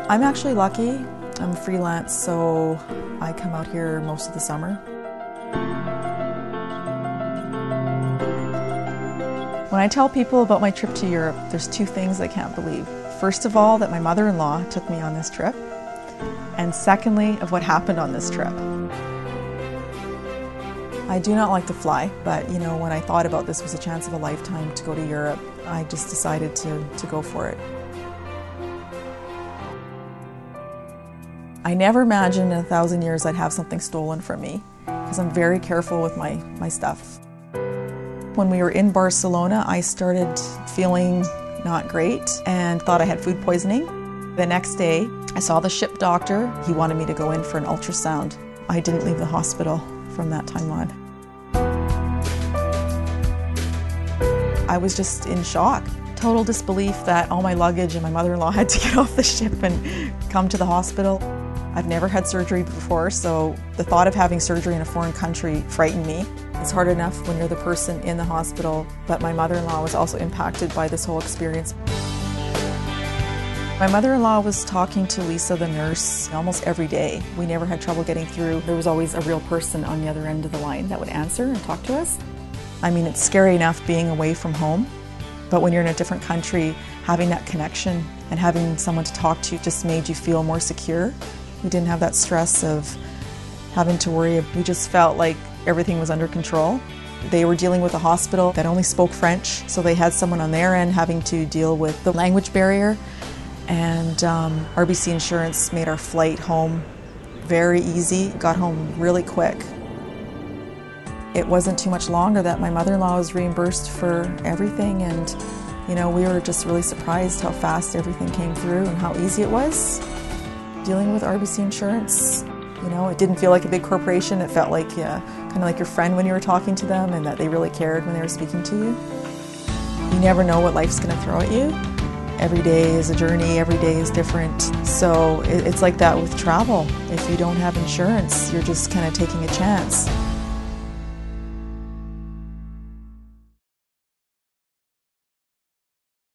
I'm actually lucky. I'm freelance, so I come out here most of the summer. When I tell people about my trip to Europe, there's two things I can't believe. First of all, that my mother-in-law took me on this trip, and secondly, of what happened on this trip. I do not like to fly, but you know, when I thought about this was a chance of a lifetime to go to Europe, I just decided to go for it. I never imagined in 1,000 years I'd have something stolen from me, because I'm very careful with my stuff. When we were in Barcelona, I started feeling not great and thought I had food poisoning. The next day, I saw the ship doctor. He wanted me to go in for an ultrasound. I didn't leave the hospital from that time on. I was just in shock. Total disbelief that all my luggage and my mother-in-law had to get off the ship and come to the hospital. I've never had surgery before, so the thought of having surgery in a foreign country frightened me. It's hard enough when you're the person in the hospital, but my mother-in-law was also impacted by this whole experience. My mother-in-law was talking to Lisa, the nurse, almost every day. We never had trouble getting through. There was always a real person on the other end of the line that would answer and talk to us. I mean, it's scary enough being away from home, but when you're in a different country, having that connection and having someone to talk to just made you feel more secure. We didn't have that stress of having to worry. We just felt like everything was under control. They were dealing with a hospital that only spoke French, so they had someone on their end having to deal with the language barrier. And RBC Insurance made our flight home very easy. Got home really quick. It wasn't too much longer that my mother-in-law was reimbursed for everything, and you know, we were just really surprised how fast everything came through and how easy it was. Dealing with RBC Insurance, you know, it didn't feel like a big corporation. It felt like kind of like your friend when you were talking to them, and that they really cared when they were speaking to you. You never know what life's going to throw at you. Every day is a journey, every day is different. So it's like that with travel. If you don't have insurance, you're just kind of taking a chance.